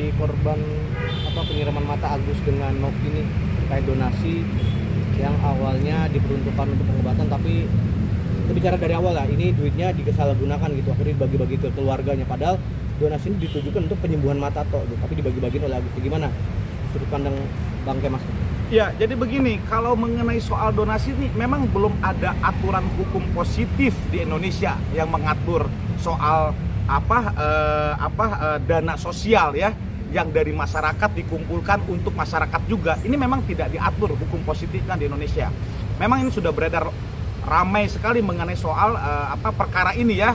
si korban pengiriman mata Agus dengan Novi ini terkait donasi yang awalnya diperuntukkan untuk pengobatan, tapi bicara dari awal lah ini duitnya disalahgunakan gitu, akhirnya dibagi-bagi ke keluarganya, padahal donasi ini ditujukan untuk penyembuhan mata gitu, tapi dibagi-bagi oleh Agus. Gimana sudut pandang Bang Kemas? Ya, jadi begini, kalau mengenai soal donasi ini memang belum ada aturan hukum positif di Indonesia yang mengatur soal dana sosial ya, yang dari masyarakat dikumpulkan untuk masyarakat juga. Ini memang tidak diatur hukum positifnya di Indonesia. Memang ini sudah beredar ramai sekali mengenai soal perkara ini ya.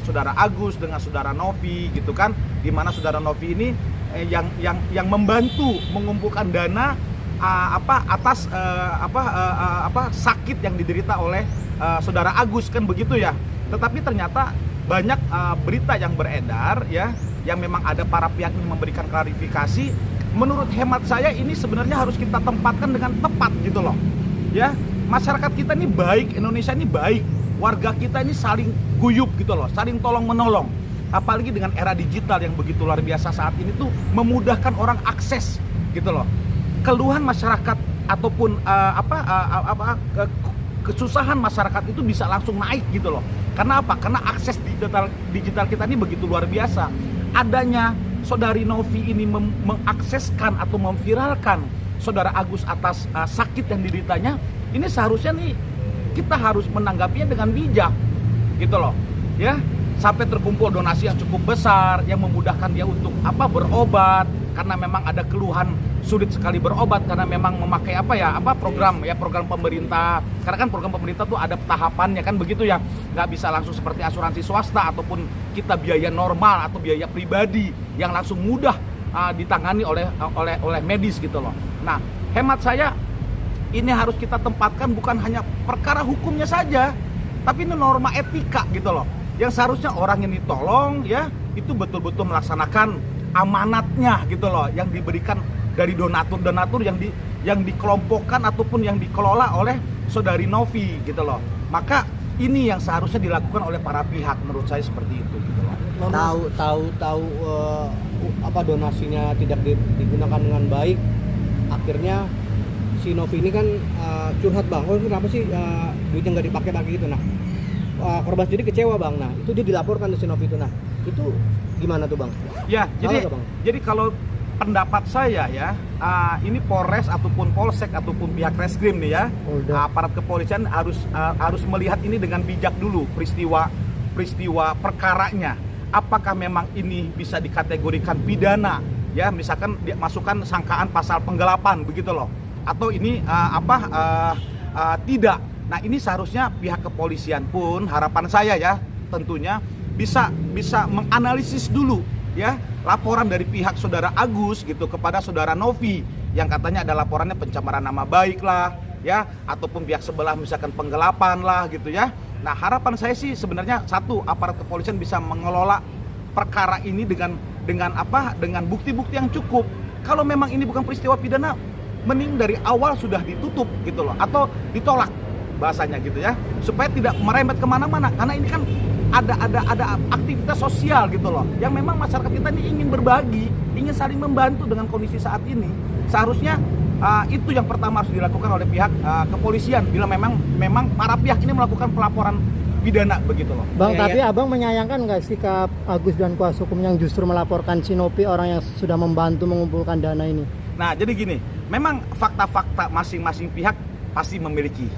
Saudara Agus dengan saudara Novi gitu kan, di mana saudara Novi ini yang membantu mengumpulkan dana atas sakit yang diderita oleh saudara Agus kan begitu ya. Tetapi ternyata banyak berita yang beredar ya, yang memang ada para pihak yang memberikan klarifikasi. Menurut hemat saya ini sebenarnya harus kita tempatkan dengan tepat gitu loh ya. Masyarakat kita ini baik, Indonesia ini baik, warga kita ini saling guyup gitu loh, saling tolong menolong. Apalagi dengan era digital yang begitu luar biasa saat ini tuh memudahkan orang akses gitu loh. Keluhan masyarakat ataupun kesusahan masyarakat itu bisa langsung naik gitu loh. Karena apa? Karena akses digital kita ini begitu luar biasa. Adanya saudari Novi ini mengakseskan atau memviralkan saudara Agus atas sakit yang dideritanya, ini seharusnya nih kita harus menanggapinya dengan bijak gitu loh ya. Sampai terkumpul donasi yang cukup besar yang memudahkan dia untuk berobat, karena memang ada keluhan sulit sekali berobat karena memang memakai program pemerintah. Karena kan program pemerintah tuh ada tahapannya kan begitu ya, nggak bisa langsung seperti asuransi swasta ataupun kita biaya normal atau biaya pribadi yang langsung mudah ditangani oleh medis gitu loh. Nah, hemat saya ini harus kita tempatkan bukan hanya perkara hukumnya saja, tapi ini norma etika gitu loh, yang seharusnya orang yang ditolong ya itu betul-betul melaksanakan amanatnya gitu loh, yang diberikan dari donatur yang dikelompokkan ataupun yang dikelola oleh saudari Novi gitu loh. Maka ini yang seharusnya dilakukan oleh para pihak, menurut saya seperti itu gitu loh. Tahu donasinya tidak digunakan dengan baik, akhirnya si Novi ini kan curhat, Bang, kenapa sih duitnya nggak dipakai gitu. Nah, korban sendiri kecewa, Bang. Nah, itu dia dilaporkan ke si Novi itu. Nah, itu gimana tuh, Bang? Ya, jadi kalau pendapat saya ya, ini Polres ataupun Polsek ataupun pihak reskrim nih ya, aparat kepolisian harus melihat ini dengan bijak dulu peristiwa perkaranya. Apakah memang ini bisa dikategorikan pidana ya, misalkan dia masukkan sangkaan pasal penggelapan begitu loh, atau ini tidak. Nah, ini seharusnya pihak kepolisian pun, harapan saya ya tentunya bisa menganalisis dulu ya laporan dari pihak saudara Agus gitu kepada saudara Novi yang katanya ada laporannya pencemaran nama baik lah ya, ataupun pihak sebelah misalkan penggelapan lah gitu ya. Nah, harapan saya sih sebenarnya satu, aparat kepolisian bisa mengelola perkara ini dengan bukti-bukti yang cukup. Kalau memang ini bukan peristiwa pidana, mending dari awal sudah ditutup gitu loh, atau ditolak bahasanya gitu ya, supaya tidak merembet kemana-mana. Karena ini kan ada aktivitas sosial gitu loh, yang memang masyarakat kita ini ingin berbagi, ingin saling membantu dengan kondisi saat ini. Seharusnya itu yang pertama harus dilakukan oleh pihak kepolisian bila memang para pihak ini melakukan pelaporan pidana begitu loh. Bang, tapi abang menyayangkan nggak sikap Agus dan kuasa hukum yang justru melaporkan si Novi, orang yang sudah membantu mengumpulkan dana ini? Nah, jadi gini, memang fakta-fakta masing-masing pihak pasti memiliki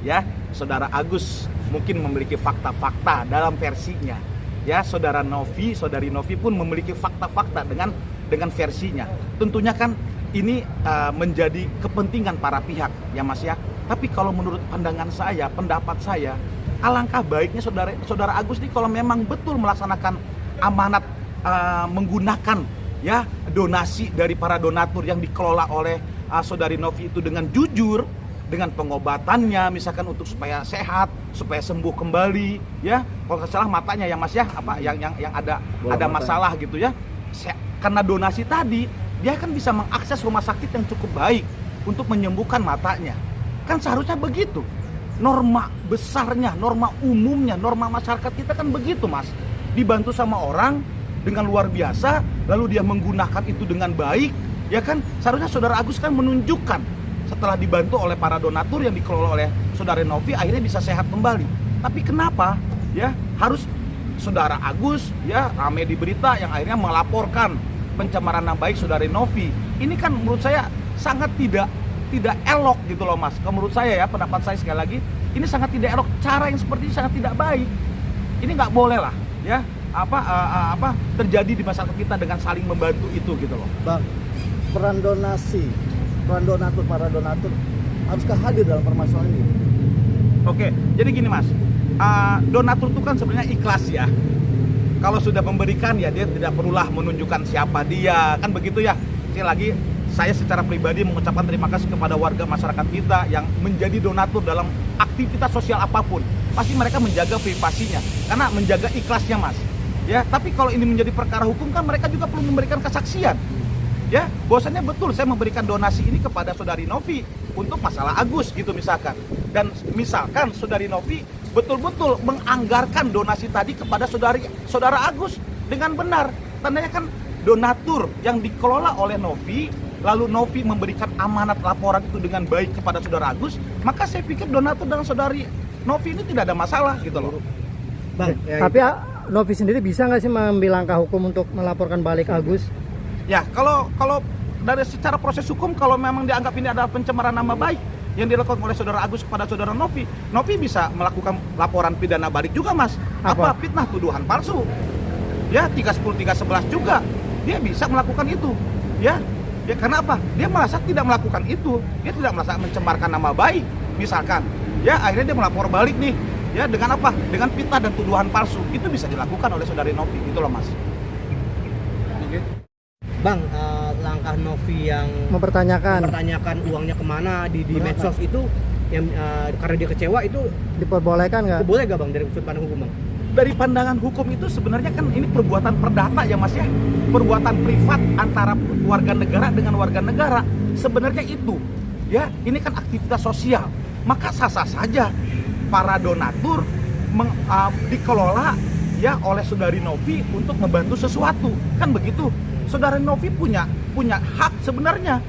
ya. Saudara Agus mungkin memiliki fakta-fakta dalam versinya ya, saudari Novi pun memiliki fakta-fakta dengan versinya. Tentunya kan ini menjadi kepentingan para pihak ya Mas ya. Tapi kalau menurut pandangan saya, pendapat saya, alangkah baiknya saudara Agus nih kalau memang betul melaksanakan amanat menggunakan ya donasi dari para donatur yang dikelola oleh saudari Novi itu dengan jujur, dengan pengobatannya misalkan untuk supaya sehat, supaya sembuh kembali ya. Kalau nggak salah matanya ya Mas ya, yang ada masalah gitu ya. Karena donasi tadi dia kan bisa mengakses rumah sakit yang cukup baik untuk menyembuhkan matanya. Kan seharusnya begitu. Norma besarnya, norma umumnya, norma masyarakat kita kan begitu Mas. Dibantu sama orang dengan luar biasa, lalu dia menggunakan itu dengan baik, ya kan? Seharusnya Saudara Agus kan menunjukkan setelah dibantu oleh para donatur yang dikelola oleh Saudara Novi akhirnya bisa sehat kembali. Tapi kenapa ya harus Saudara Agus ya rame di berita yang akhirnya melaporkan pencemaran nama baik Saudari Novi? Ini kan menurut saya sangat tidak elok gitu loh Mas. Kalau menurut saya ya, pendapat saya sekali lagi, ini sangat tidak elok. Cara yang seperti ini sangat tidak baik. Ini nggak boleh lah ya terjadi di masyarakat kita dengan saling membantu itu gitu loh. Bang, peran donatur, para donatur haruskah hadir dalam permasalahan ini? Oke, jadi gini Mas, donatur itu kan sebenarnya ikhlas ya. Kalau sudah memberikan ya dia tidak perlulah menunjukkan siapa dia, kan begitu ya. Sekali lagi, saya secara pribadi mengucapkan terima kasih kepada warga masyarakat kita yang menjadi donatur dalam aktivitas sosial apapun. Pasti mereka menjaga privasinya, karena menjaga ikhlasnya Mas. Ya, tapi kalau ini menjadi perkara hukum kan mereka juga perlu memberikan kesaksian. Ya, bahwasannya betul saya memberikan donasi ini kepada Saudari Novi untuk masalah Agus gitu misalkan. Dan misalkan Saudari Novi betul-betul menganggarkan donasi tadi kepada Saudara Agus dengan benar. Tandanya kan donatur yang dikelola oleh Novi, lalu Novi memberikan amanat laporan itu dengan baik kepada Saudara Agus, maka saya pikir donatur dengan Saudari Novi ini tidak ada masalah gitu loh. Bang, Tapi Novi sendiri bisa nggak sih mengambil langkah hukum untuk melaporkan balik Agus? Ya, kalau dari secara proses hukum, kalau memang dianggap ini adalah pencemaran nama baik yang dilakukan oleh Saudara Agus kepada Saudara Novi, Novi bisa melakukan laporan pidana balik juga Mas. Apa? Fitnah tuduhan palsu. Ya, 310-311 juga. Dia bisa melakukan itu. Ya, karena apa? Dia merasa tidak melakukan itu. Dia tidak merasa mencemarkan nama baik, misalkan. Ya, akhirnya dia melapor balik nih. Ya, dengan apa? Dengan fitnah dan tuduhan palsu. Itu bisa dilakukan oleh Saudari Novi. Itu loh Mas. oke. Bang, langkah Novi yang Mempertanyakan uangnya kemana di medsos itu yang karena dia kecewa itu diperbolehkan nggak? boleh gak Bang dari sudut pandang hukum Bang? Dari pandangan hukum itu sebenarnya kan ini perbuatan perdata ya Mas ya. Perbuatan privat antara warga negara dengan warga negara. Sebenarnya itu ya, ini kan aktivitas sosial. Maka sah-sah saja para donatur dikelola ya oleh Saudari Novi untuk membantu sesuatu. Kan begitu. Saudari Novi punya hak sebenarnya.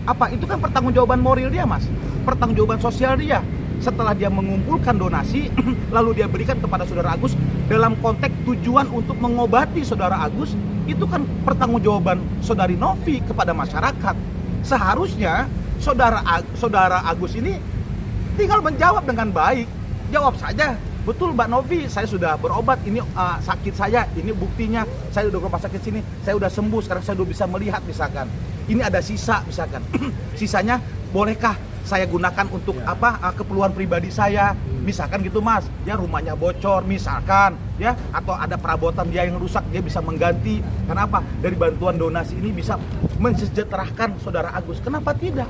Apa? Itu kan pertanggungjawaban moral dia Mas. Pertanggungjawaban sosial dia. Setelah dia mengumpulkan donasi, lalu dia berikan kepada Saudara Agus dalam konteks tujuan untuk mengobati Saudara Agus, itu kan pertanggungjawaban Saudari Novi kepada masyarakat. Seharusnya Saudara Agus ini tinggal menjawab dengan baik. Jawab saja, betul Mbak Novi, saya sudah berobat, ini sakit saya, ini buktinya, saya udah ke rumah sakit sini, saya udah sembuh, sekarang saya udah bisa melihat misalkan. Ini ada sisa misalkan, sisanya bolehkah saya gunakan untuk keperluan pribadi saya, misalkan gitu Mas. Ya, rumahnya bocor misalkan, ya, atau ada perabotan dia yang rusak, dia bisa mengganti. Kenapa? Dari bantuan donasi ini bisa mensejahterakan Saudara Agus. Kenapa tidak?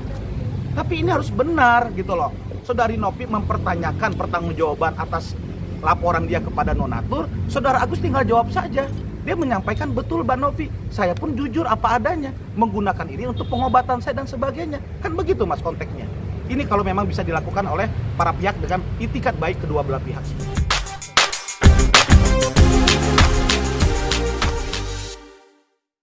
Tapi ini harus benar gitu loh. Saudari Novi mempertanyakan pertanggungjawaban atas laporan dia kepada donatur, Saudara Agus tinggal jawab saja. Dia menyampaikan, betul Mbak Novi, saya pun jujur apa adanya, menggunakan ini untuk pengobatan saya dan sebagainya. Kan begitu Mas konteksnya. Ini kalau memang bisa dilakukan oleh para pihak dengan itikat baik kedua belah pihak.